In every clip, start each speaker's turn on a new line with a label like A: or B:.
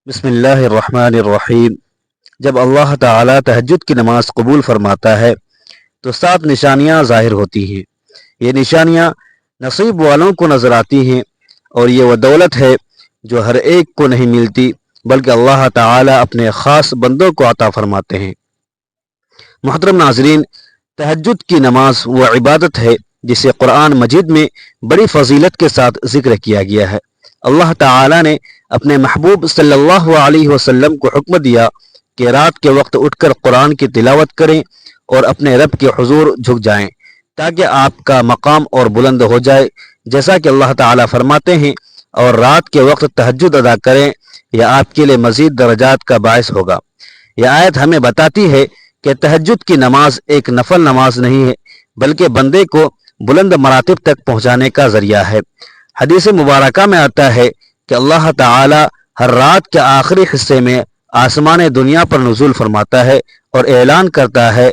A: بسم اللہ الرحمن الرحیم۔ جب اللہ تعالیٰ تہجد کی نماز قبول فرماتا ہے تو 7 نشانیاں ظاہر ہوتی ہیں۔ یہ نشانیاں نصیب والوں کو نظر آتی ہیں، اور یہ وہ دولت ہے جو ہر ایک کو نہیں ملتی، بلکہ اللہ تعالیٰ اپنے خاص بندوں کو عطا فرماتے ہیں۔ محترم ناظرین، تہجد کی نماز وہ عبادت ہے جسے قرآن مجید میں بڑی فضیلت کے ساتھ ذکر کیا گیا ہے۔ اللہ تعالیٰ نے اپنے محبوب صلی اللہ علیہ وسلم کو حکم دیا کہ رات کے وقت اٹھ کر قرآن کی تلاوت کریں اور اپنے رب کے حضور جھک جائیں تاکہ آپ کا مقام اور بلند ہو جائے، جیسا کہ اللہ تعالیٰ فرماتے ہیں، اور رات کے وقت تہجد ادا کریں، یہ آپ کے لیے مزید درجات کا باعث ہوگا۔ یہ آیت ہمیں بتاتی ہے کہ تہجد کی نماز ایک نفل نماز نہیں ہے، بلکہ بندے کو بلند مراتب تک پہنچانے کا ذریعہ ہے۔ حدیث مبارکہ میں آتا ہے کہ اللہ تعالی ہر رات کے آخری حصے میں آسمان دنیا پر نزول فرماتا ہے اور اعلان کرتا ہے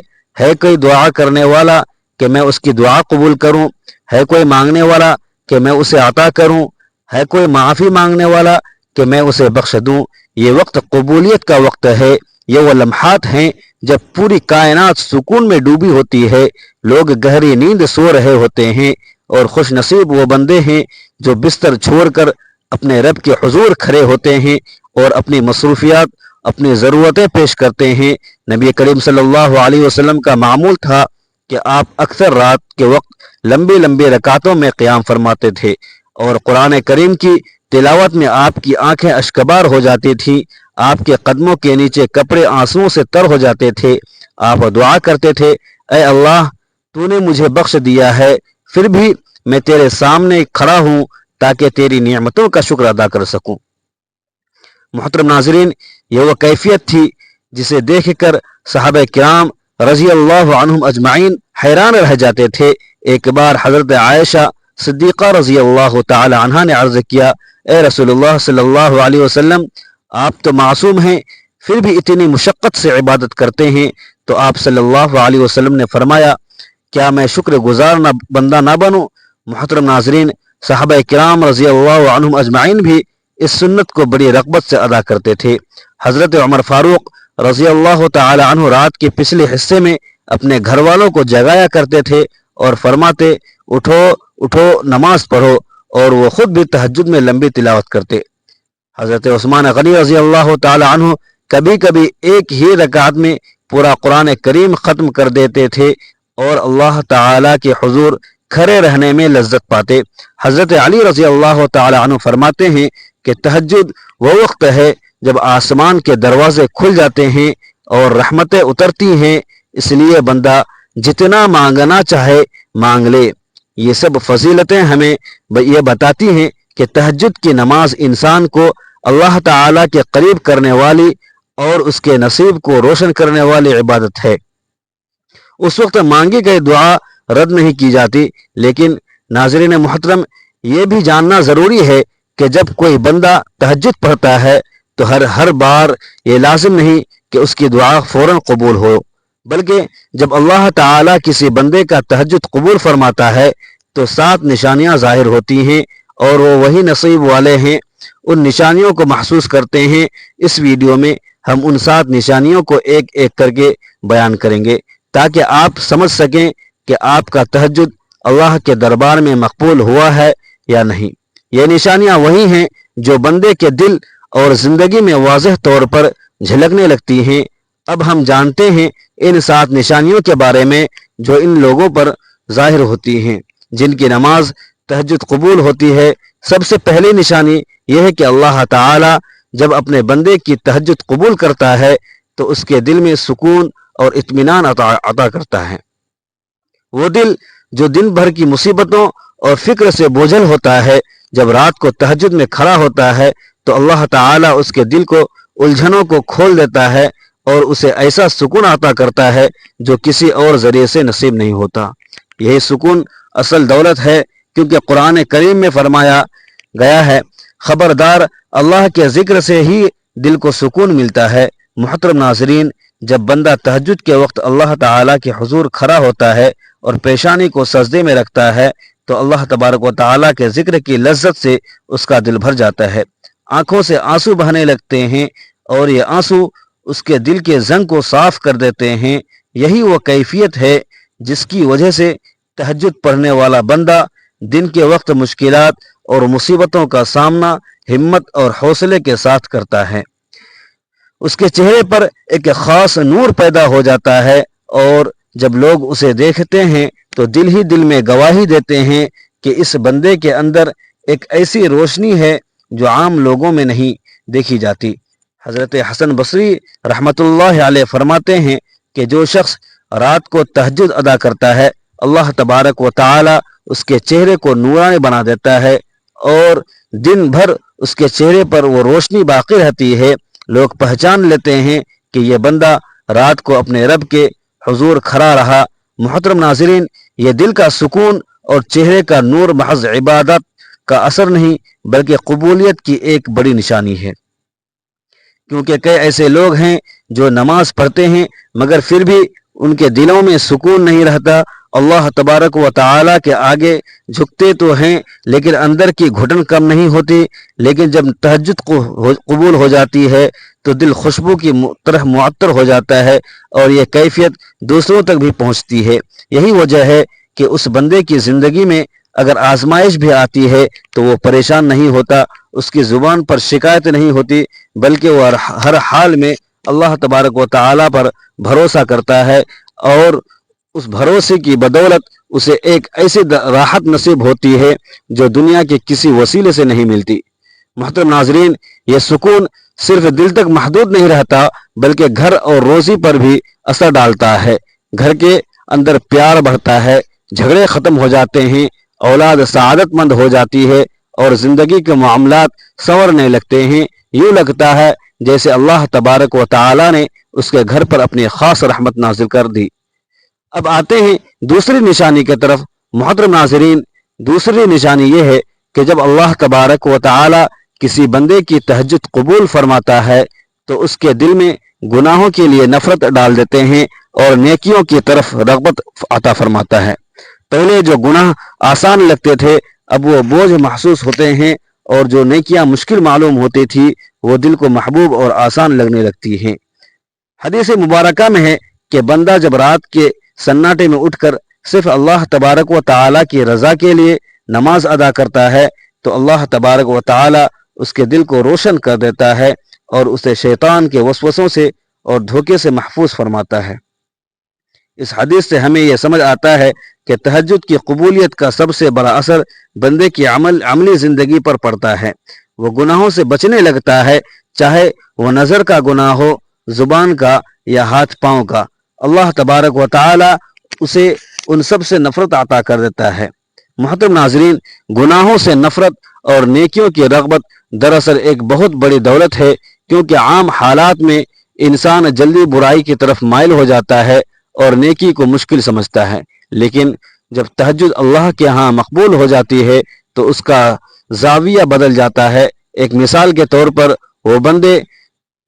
A: کوئی دعا کرنے والا کہ میں اس کی دعا قبول کروں، ہے کوئی مانگنے والا کہ میں اسے عطا کروں، ہے کوئی معافی مانگنے والا کہ میں اسے بخش دوں۔ یہ وقت قبولیت کا وقت ہے، یہ وہ لمحات ہیں جب پوری کائنات سکون میں ڈوبی ہوتی ہے، لوگ گہری نیند سو رہے ہوتے ہیں، اور خوش نصیب وہ بندے ہیں جو بستر چھوڑ کر اپنے رب کے حضور کھڑے ہوتے ہیں اور اپنی مصروفیات، اپنی ضرورتیں پیش کرتے ہیں۔ نبی کریم صلی اللہ علیہ وسلم کا معمول تھا کہ آپ اکثر رات کے وقت لمبی لمبی رکعتوں میں قیام فرماتے تھے، اور قرآن کریم کی تلاوت میں آپ کی آنکھیں اشکبار ہو جاتی تھیں، آپ کے قدموں کے نیچے کپڑے آنسوؤں سے تر ہو جاتے تھے۔ آپ دعا کرتے تھے، اے اللہ، تو نے مجھے بخش دیا ہے، پھر بھی میں تیرے سامنے کھڑا ہوں تاکہ تیری نعمتوں کا شکر ادا کر سکوں۔ محترم ناظرین، یہ وہ کیفیت تھی جسے دیکھ کر صحابہ کرام رضی اللہ عنہم اجمعین حیران رہ جاتے تھے۔ ایک بار حضرت عائشہ صدیقہ رضی اللہ تعالی عنہا نے عرض کیا، اے رسول اللہ صلی اللہ علیہ وسلم، آپ تو معصوم ہیں، پھر بھی اتنی مشقت سے عبادت کرتے ہیں، تو آپ صلی اللہ علیہ وسلم نے فرمایا، کیا میں شکر گزار بندہ نہ بنوں؟ محترم ناظرین، صحابہ کرام رضی اللہ عنہم اجمعین بھی اس سنت کو بڑی رغبت سے ادا کرتے تھے۔ حضرت عمر فاروق رضی اللہ تعالی عنہ رات کے پچھلے حصے میں اپنے گھر والوں کو جگایا کرتے تھے اور فرماتے، اٹھو اٹھو، نماز پڑھو، اور وہ خود بھی تہجد میں لمبی تلاوت کرتے۔ حضرت عثمان غنی رضی اللہ تعالی عنہ کبھی کبھی ایک ہی رکعت میں پورا قرآن کریم ختم کر دیتے تھے اور اللہ تعالی کے حضور کھڑے رہنے میں لذت پاتے۔ حضرت علی رضی اللہ تعالی عنہ فرماتے ہیں کہ تہجد وہ وقت ہے جب آسمان کے دروازے کھل جاتے ہیں اور رحمتیں اترتی ہیں، اس لیے بندہ جتنا مانگنا چاہے مانگ لے۔ یہ سب فضیلتیں ہمیں یہ بتاتی ہیں کہ تہجد کی نماز انسان کو اللہ تعالی کے قریب کرنے والی اور اس کے نصیب کو روشن کرنے والی عبادت ہے۔ اس وقت مانگی گئی دعا رد نہیں کی جاتی، لیکن ناظرین محترم، یہ بھی جاننا ضروری ہے کہ جب کوئی بندہ تہجد پڑھتا ہے تو ہر بار یہ لازم نہیں کہ اس کی دعا فوراً قبول ہو، بلکہ جب اللہ تعالیٰ کسی بندے کا تہجد قبول فرماتا ہے تو 7 نشانیاں ظاہر ہوتی ہیں، اور وہ وہی نصیب والے ہیں ان نشانیوں کو محسوس کرتے ہیں۔ اس ویڈیو میں ہم ان 7 نشانیوں کو ایک ایک کر کے بیان کریں گے تاکہ آپ سمجھ سکیں کہ آپ کا تہجد اللہ کے دربار میں مقبول ہوا ہے یا نہیں۔ یہ نشانیاں وہی ہیں جو بندے کے دل اور زندگی میں واضح طور پر جھلکنے لگتی ہیں۔ اب ہم جانتے ہیں ان 7 نشانیوں کے بارے میں جو ان لوگوں پر ظاہر ہوتی ہیں جن کی نماز تہجد قبول ہوتی ہے۔ سب سے پہلی نشانی یہ ہے کہ اللہ تعالی جب اپنے بندے کی تہجد قبول کرتا ہے تو اس کے دل میں سکون اور اطمینان عطا کرتا ہے۔ وہ دل جو دن بھر کی مصیبتوں اور فکر سے بوجھل ہوتا ہے، جب رات کو تہجد میں کھڑا ہوتا ہے تو اللہ تعالیٰ اس کے دل کو الجھنوں کو کھول دیتا ہے اور اسے ایسا سکون عطا کرتا ہے جو کسی اور ذریعے سے نصیب نہیں ہوتا۔ یہی سکون اصل دولت ہے، کیونکہ قرآن کریم میں فرمایا گیا ہے، خبردار، اللہ کے ذکر سے ہی دل کو سکون ملتا ہے۔ محترم ناظرین، جب بندہ تہجد کے وقت اللہ تعالیٰ کے حضور کھڑا ہوتا ہے اور پیشانی کو سجدے میں رکھتا ہے تو اللہ تبارک و تعالیٰ کے ذکر کی لذت سے اس کا دل بھر جاتا ہے۔ آنکھوں سے آنسو بہنے لگتے ہیں اور یہ آنسو اس کے دل کے زنگ کو صاف کر دیتے ہیں۔ یہی وہ کیفیت ہے جس کی وجہ سے تہجد پڑھنے والا بندہ دن کے وقت مشکلات اور مصیبتوں کا سامنا ہمت اور حوصلے کے ساتھ کرتا ہے۔ اس کے چہرے پر ایک خاص نور پیدا ہو جاتا ہے، اور جب لوگ اسے دیکھتے ہیں تو دل ہی دل میں گواہی دیتے ہیں کہ اس بندے کے اندر ایک ایسی روشنی ہے جو عام لوگوں میں نہیں دیکھی جاتی۔ حضرت حسن بصری رحمۃ اللہ علیہ فرماتے ہیں کہ جو شخص رات کو تہجد ادا کرتا ہے، اللہ تبارک و تعالی اس کے چہرے کو نورانی بنا دیتا ہے، اور دن بھر اس کے چہرے پر وہ روشنی باقی رہتی ہے۔ لوگ پہچان لیتے ہیں کہ یہ بندہ رات کو اپنے رب کے حضور کھڑا رہا۔ محترم ناظرین، یہ دل کا سکون اور چہرے کا نور محض عبادت کا اثر نہیں بلکہ قبولیت کی ایک بڑی نشانی ہے، کیونکہ کئی ایسے لوگ ہیں جو نماز پڑھتے ہیں مگر پھر بھی ان کے دلوں میں سکون نہیں رہتا۔ اللہ تبارک و تعالی کے آگے جھکتے تو ہیں لیکن اندر کی گھٹن کم نہیں ہوتی، لیکن جب تہجد قبول ہو جاتی ہے تو دل خوشبو کی طرح معطر ہو جاتا ہے، اور یہ کیفیت دوسروں تک بھی پہنچتی ہے۔ یہی وجہ ہے کہ اس بندے کی زندگی میں اگر آزمائش بھی آتی ہے تو وہ پریشان نہیں ہوتا، اس کی زبان پر شکایت نہیں ہوتی، بلکہ وہ ہر حال میں اللہ تبارک و تعالی پر بھروسہ کرتا ہے، اور اس بھروسے کی بدولت اسے ایک ایسی راحت نصیب ہوتی ہے جو دنیا کے کسی وسیلے سے نہیں ملتی۔ محترم ناظرین، یہ سکون صرف دل تک محدود نہیں رہتا بلکہ گھر اور روزی پر بھی اثر ڈالتا ہے۔ گھر کے اندر پیار بڑھتا ہے، جھگڑے ختم ہو جاتے ہیں، اولاد سعادت مند ہو جاتی ہے، اور زندگی کے معاملات سنورنے لگتے ہیں۔ یوں لگتا ہے جیسے اللہ تبارک و تعالی نے اس کے گھر پر اپنی خاص رحمت نازل کر دی۔ اب آتے ہیں دوسری نشانی کی طرف۔ محترم ناظرین، دوسری نشانی یہ ہے کہ جب اللہ تبارک و تعالی کسی بندے کی تہجد قبول فرماتا ہے تو اس کے دل میں گناہوں کے لیے نفرت ڈال دیتے ہیں اور نیکیوں کی طرف رغبت عطا فرماتا ہے۔ پہلے جو گناہ آسان لگتے تھے اب وہ بوجھ محسوس ہوتے ہیں، اور جو نیکیاں مشکل معلوم ہوتی تھی وہ دل کو محبوب اور آسان لگنے لگتی ہیں۔ حدیث مبارکہ میں ہے کہ بندہ جب رات کے سناٹے میں اٹھ کر صرف اللہ تبارک و تعالی کی رضا کے لیے نماز ادا کرتا ہے تو اللہ تبارک و تعالی اس کے دل کو روشن کر دیتا ہے اور اسے شیطان کے وسوسوں سے اور دھوکے سے محفوظ فرماتا ہے۔ اس حدیث سے ہمیں یہ سمجھ آتا ہے کہ تہجد کی قبولیت کا سب سے بڑا اثر بندے کی عملی زندگی پر پڑتا ہے۔ وہ گناہوں سے بچنے لگتا ہے، چاہے وہ نظر کا گناہ ہو، زبان کا یا ہاتھ پاؤں کا۔ اللہ تبارک و تعالی اسے ان سب سے نفرت عطا کر دیتا ہے۔ محترم ناظرین، گناہوں سے نفرت اور نیکیوں کی رغبت دراصل ایک بہت بڑی دولت ہے، کیونکہ عام حالات میں انسان جلدی برائی کی طرف مائل ہو جاتا ہے اور نیکی کو مشکل سمجھتا ہے، لیکن جب تہجد اللہ کے ہاں مقبول ہو جاتی ہے تو اس کا زاویہ بدل جاتا ہے۔ ایک مثال کے طور پر وہ بندے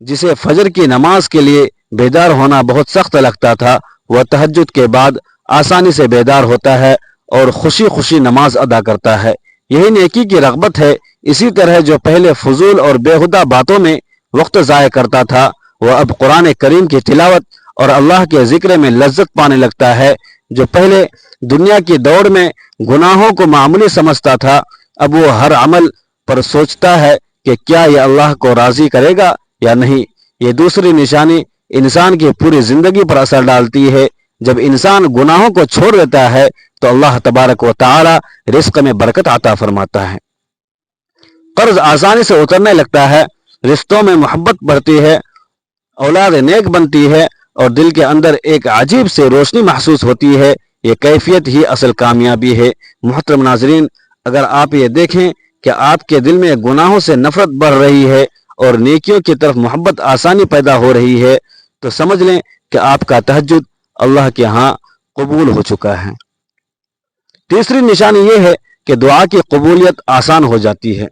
A: جسے فجر کی نماز کے لیے بیدار ہونا بہت سخت لگتا تھا، وہ تہجد کے بعد آسانی سے بیدار ہوتا ہے اور خوشی خوشی نماز ادا کرتا ہے۔ یہی نیکی کی رغبت ہے۔ اسی طرح جو پہلے فضول اور بیہودہ باتوں میں وقت ضائع کرتا تھا وہ اب قرآن کریم کی تلاوت اور اللہ کے ذکر میں لذت پانے لگتا ہے۔ جو پہلے دنیا کی دوڑ میں گناہوں کو معمولی سمجھتا تھا اب وہ ہر عمل پر سوچتا ہے کہ کیا یہ اللہ کو راضی کرے گا یا نہیں۔ یہ دوسری نشانی انسان کی پوری زندگی پر اثر ڈالتی ہے۔ جب انسان گناہوں کو چھوڑ دیتا ہے تو اللہ تبارک و تعالی رزق میں برکت عطا فرماتا ہے، قرض آسانی سے اترنے لگتا ہے، رشتوں میں محبت بڑھتی ہے، اولاد نیک بنتی ہے اور دل کے اندر ایک عجیب سے روشنی محسوس ہوتی ہے۔ یہ کیفیت ہی اصل کامیابی ہے۔ محترم ناظرین، اگر آپ یہ دیکھیں کہ آپ کے دل میں گناہوں سے نفرت بڑھ رہی ہے اور نیکیوں کی طرف محبت آسانی پیدا ہو رہی ہے تو سمجھ لیں کہ آپ کا تہجد اللہ کے ہاں قبول ہو چکا ہے۔ تیسری نشانی یہ ہے کہ دعا کی قبولیت آسان ہو جاتی ہے۔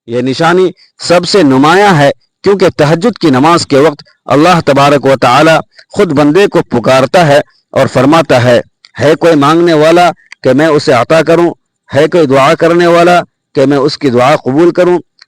A: یہ نشانی سب سے نمایاں ہے کیونکہ تہجد کی نماز کے وقت اللہ تبارک و تعالی خود بندے کو پکارتا ہے اور فرماتا ہے کوئی مانگنے والا کہ میں اسے عطا کروں، ہے کوئی دعا کرنے والا کہ میں اس کی دعا قبول کروں۔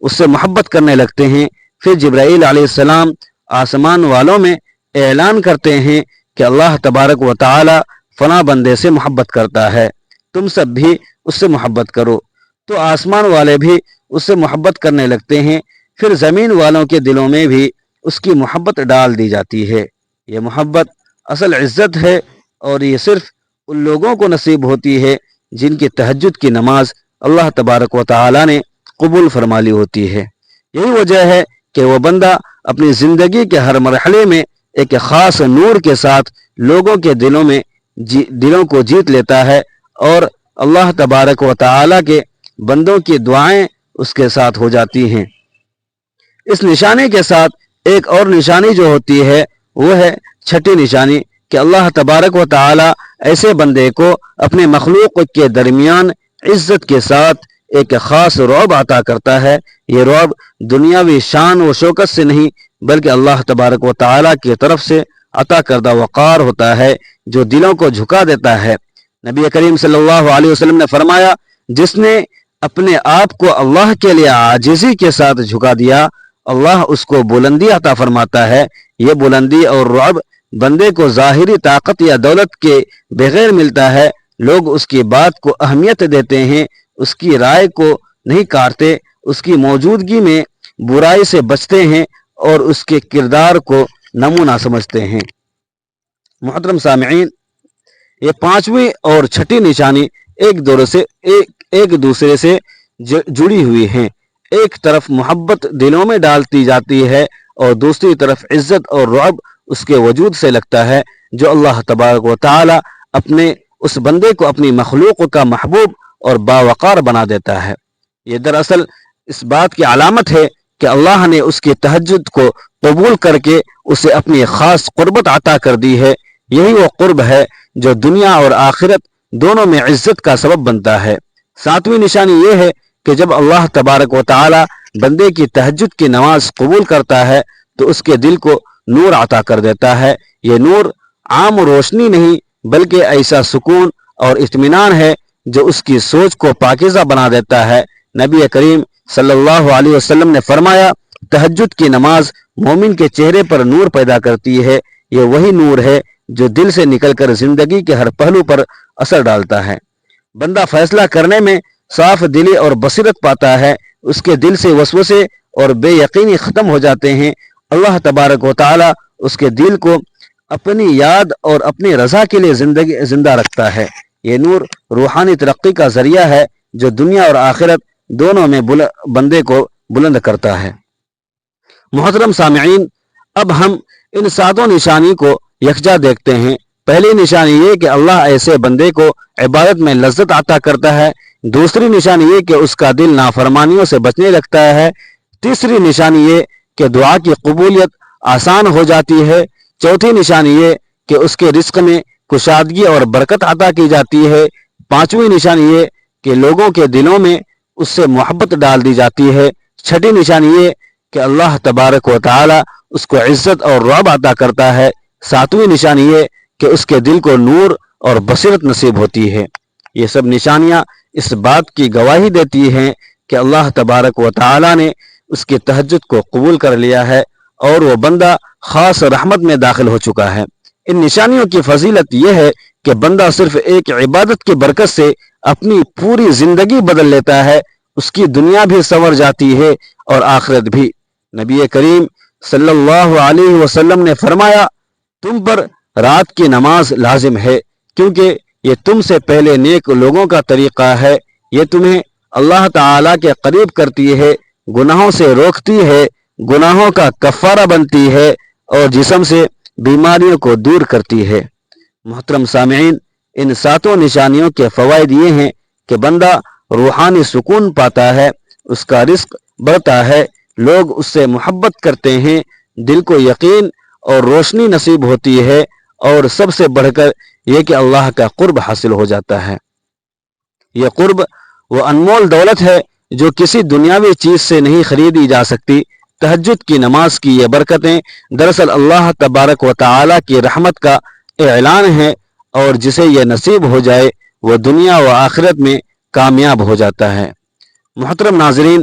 A: اس سے محبت کرنے لگتے ہیں۔ پھر جبرائیل علیہ السلام آسمان والوں میں اعلان کرتے ہیں کہ اللہ تبارک و تعالی فلاں بندے سے محبت کرتا ہے، تم سب بھی اس سے محبت کرو، تو آسمان والے بھی اس سے محبت کرنے لگتے ہیں۔ پھر زمین والوں کے دلوں میں بھی اس کی محبت ڈال دی جاتی ہے۔ یہ محبت اصل عزت ہے، اور یہ صرف ان لوگوں کو نصیب ہوتی ہے جن کی تہجد کی نماز اللہ تبارک و تعالی نے قبول فرما لی ہوتی ہے۔ یہی وجہ ہے کہ وہ بندہ اپنی زندگی کے ہر مرحلے میں ایک خاص نور کے ساتھ لوگوں کے دلوں کو جیت لیتا ہے، اور اللہ تبارک و تعالی کے بندوں کی دعائیں اس کے ساتھ ہو جاتی ہیں۔ اس نشانی کے ساتھ ایک اور نشانی جو ہوتی ہے وہ ہے چھٹی نشانی، کہ اللہ تبارک و تعالی ایسے بندے کو اپنے مخلوق کے درمیان عزت کے ساتھ ایک خاص رعب عطا کرتا ہے۔ یہ رعب دنیاوی شان و شوکت سے نہیں، بلکہ اللہ تبارک و تعالی کی طرف سے عطا کردہ وقار ہوتا ہے جو دلوں کو جھکا دیتا ہے۔ نبی کریم صلی اللہ علیہ وسلم نے فرمایا، جس نے اپنے آپ کو اللہ کے لیے عاجزی کے ساتھ جھکا دیا، اللہ اس کو بلندی عطا فرماتا ہے۔ یہ بلندی اور رعب بندے کو ظاہری طاقت یا دولت کے بغیر ملتا ہے۔ لوگ اس کی بات کو اہمیت دیتے ہیں، اس کی رائے کو نہیں کاٹتے، اس کی موجودگی میں برائی سے بچتے ہیں، اور اس کے کردار کو نمونہ سمجھتے ہیں۔ محترم سامعین، یہ پانچویں اور چھٹی نشانی ایک دوسرے سے جڑی ہوئی ہیں۔ ایک طرف محبت دلوں میں ڈالتی جاتی ہے، اور دوسری طرف عزت اور رعب اس کے وجود سے لگتا ہے، جو اللہ تبارک و تعالی اپنے اس بندے کو اپنی مخلوق کا محبوب اور باوقار بنا دیتا ہے۔ یہ دراصل اس بات کی علامت ہے کہ اللہ نے اس کی تہجد کو قبول کر کے اسے اپنی خاص قربت عطا کر دی ہے۔ یہی وہ قرب ہے جو دنیا اور آخرت دونوں میں عزت کا سبب بنتا ہے۔ ساتویں نشانی یہ ہے کہ جب اللہ تبارک و تعالی بندے کی تہجد کی نماز قبول کرتا ہے تو اس کے دل کو نور عطا کر دیتا ہے۔ یہ نور عام روشنی نہیں، بلکہ ایسا سکون اور اطمینان ہے جو اس کی سوچ کو پاکیزہ بنا دیتا ہے۔ نبی کریم صلی اللہ علیہ وسلم نے فرمایا، تہجد کی نماز مومن کے چہرے پر نور پیدا کرتی ہے۔ یہ وہی نور ہے جو دل سے نکل کر زندگی کے ہر پہلو پر اثر ڈالتا ہے۔ بندہ فیصلہ کرنے میں صاف دلی اور بصیرت پاتا ہے، اس کے دل سے وسوسے اور بے یقینی ختم ہو جاتے ہیں۔ اللہ تبارک و تعالی اس کے دل کو اپنی یاد اور اپنی رضا کے لیے زندہ رکھتا ہے۔ یہ نور روحانی ترقی کا ذریعہ ہے جو دنیا اور آخرت دونوں میں بندے کو بلند کرتا ہے۔ محترم سامعین، اب ہم ان ساتوں نشانی کو یکجا دیکھتے ہیں۔ پہلی نشانی یہ کہ اللہ ایسے بندے کو عبادت میں لذت عطا کرتا ہے۔ دوسری نشانی یہ کہ اس کا دل نافرمانیوں سے بچنے لگتا ہے۔ تیسری نشانی یہ کہ دعا کی قبولیت آسان ہو جاتی ہے۔ چوتھی نشانی یہ کہ اس کے رزق میں کشادگی اور برکت عطا کی جاتی ہے۔ پانچویں نشانی یہ کہ لوگوں کے دلوں میں اس سے محبت ڈال دی جاتی ہے۔ چھٹی نشانی یہ کہ اللہ تبارک و تعالی اس کو عزت اور رعب عطا کرتا ہے۔ ساتویں نشانی یہ کہ اس کے دل کو نور اور بصیرت نصیب ہوتی ہے۔ یہ سب نشانیاں اس بات کی گواہی دیتی ہیں کہ اللہ تبارک و تعالی نے اس کی تہجد کو قبول کر لیا ہے، اور وہ بندہ خاص رحمت میں داخل ہو چکا ہے۔ ان نشانیوں کی فضیلت یہ ہے کہ بندہ صرف ایک عبادت کی برکت سے اپنی پوری زندگی بدل لیتا ہے، اس کی دنیا بھی سنور جاتی ہے اور آخرت بھی۔ نبی کریم صلی اللہ علیہ وسلم نے فرمایا، تم پر رات کی نماز لازم ہے، کیونکہ یہ تم سے پہلے نیک لوگوں کا طریقہ ہے۔ یہ تمہیں اللہ تعالی کے قریب کرتی ہے، گناہوں سے روکتی ہے، گناہوں کا کفارہ بنتی ہے، اور جسم سے بیماریوں کو دور کرتی ہے۔ محترم سامعین، ان ساتوں نشانیوں کے فوائد یہ ہیں کہ بندہ روحانی سکون پاتا ہے، اس کا رزق بڑھتا ہے، لوگ اس سے محبت کرتے ہیں، دل کو یقین اور روشنی نصیب ہوتی ہے، اور سب سے بڑھ کر یہ کہ اللہ کا قرب حاصل ہو جاتا ہے۔ یہ قرب وہ انمول دولت ہے جو کسی دنیاوی چیز سے نہیں خریدی جا سکتی۔ تہجد کی نماز کی یہ برکتیں دراصل اللہ تبارک و تعالی کی رحمت کا اعلان ہے، اور جسے یہ نصیب ہو جائے وہ دنیا و آخرت میں کامیاب ہو جاتا ہے۔ محترم ناظرین،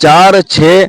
A: 4, 6,